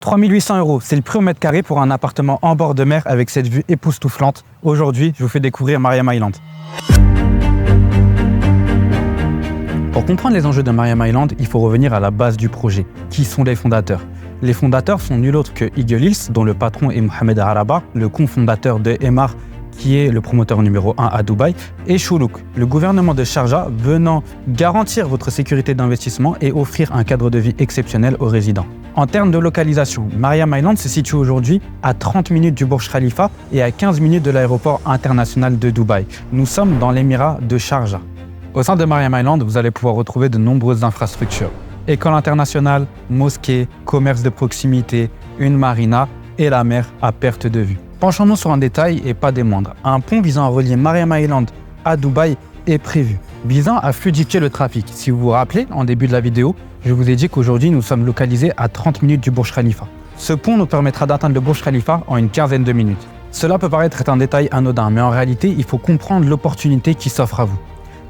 3 800 €, c'est le prix au mètre carré pour un appartement en bord de mer avec cette vue époustouflante. Aujourd'hui, je vous fais découvrir Mariam Island. Pour comprendre les enjeux de Mariam Island, il faut revenir à la base du projet. Qui sont les fondateurs? Les fondateurs sont nul autre que Eagle Hills, dont le patron est Mohamed Araba, le cofondateur de Emaar, qui est le promoteur numéro 1 à Dubaï, et Shoulouk, le gouvernement de Sharjah, venant garantir votre sécurité d'investissement et offrir un cadre de vie exceptionnel aux résidents. En termes de localisation, Mariam Island se situe aujourd'hui à 30 minutes du Burj Khalifa et à 15 minutes de l'aéroport international de Dubaï. Nous sommes dans l'émirat de Sharjah. Au sein de Mariam Island, vous allez pouvoir retrouver de nombreuses infrastructures. École internationale, mosquée, commerce de proximité, une marina et la mer à perte de vue. Penchons-nous sur un détail et pas des moindres. Un pont visant à relier Mariam Island à Dubaï est prévu, visant à fluidifier le trafic. Si vous vous rappelez, en début de la vidéo, je vous ai dit qu'aujourd'hui, nous sommes localisés à 30 minutes du Burj Khalifa. Ce pont nous permettra d'atteindre le Burj Khalifa en une quinzaine de minutes. Cela peut paraître être un détail anodin, mais en réalité, il faut comprendre l'opportunité qui s'offre à vous.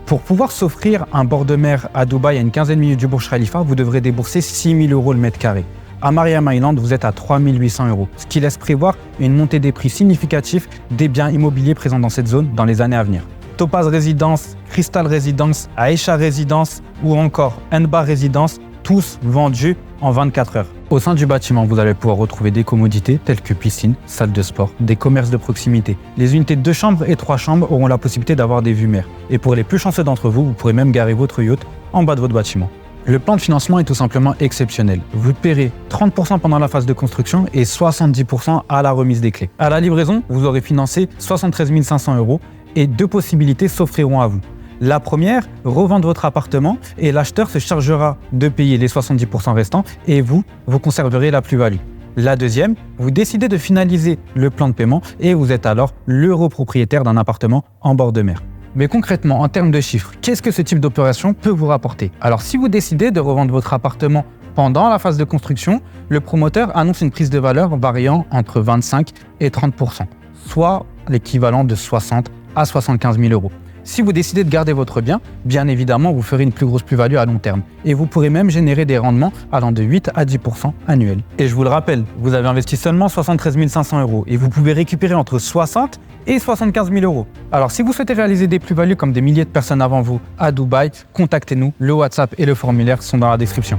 Pour pouvoir s'offrir un bord de mer à Dubaï à une quinzaine de minutes du Burj Khalifa, vous devrez débourser 6 000 € le mètre carré. À Mariam Island, vous êtes à 3 800 €, ce qui laisse prévoir une montée des prix significative des biens immobiliers présents dans cette zone dans les années à venir. Topaz Residence, Crystal Residence, Aisha Residence ou encore Enba Residence, tous vendus en 24 heures. Au sein du bâtiment, vous allez pouvoir retrouver des commodités telles que piscine, salle de sport, des commerces de proximité. Les unités de 2 chambres et 3 chambres auront la possibilité d'avoir des vues mer. Et pour les plus chanceux d'entre vous, vous pourrez même garer votre yacht en bas de votre bâtiment. Le plan de financement est tout simplement exceptionnel. Vous paierez 30% pendant la phase de construction et 70% à la remise des clés. À la livraison, vous aurez financé 73 500 € et 2 possibilités s'offriront à vous. La première, revendre votre appartement et l'acheteur se chargera de payer les 70% restants et vous conserverez la plus-value. La deuxième, vous décidez de finaliser le plan de paiement et vous êtes alors l'heureux propriétaire d'un appartement en bord de mer. Mais concrètement, en termes de chiffres, qu'est-ce que ce type d'opération peut vous rapporter? Alors si vous décidez de revendre votre appartement pendant la phase de construction, le promoteur annonce une prise de valeur variant entre 25 et 30%, soit l'équivalent de 60 à 75 000 €. Si vous décidez de garder votre bien, bien évidemment, vous ferez une plus grosse plus-value à long terme. Et vous pourrez même générer des rendements allant de 8 à 10% annuels. Et je vous le rappelle, vous avez investi seulement 73 500 € et vous pouvez récupérer entre 60 et 75 000 €. Alors si vous souhaitez réaliser des plus-values comme des milliers de personnes avant vous à Dubaï, contactez-nous, le WhatsApp et le formulaire sont dans la description.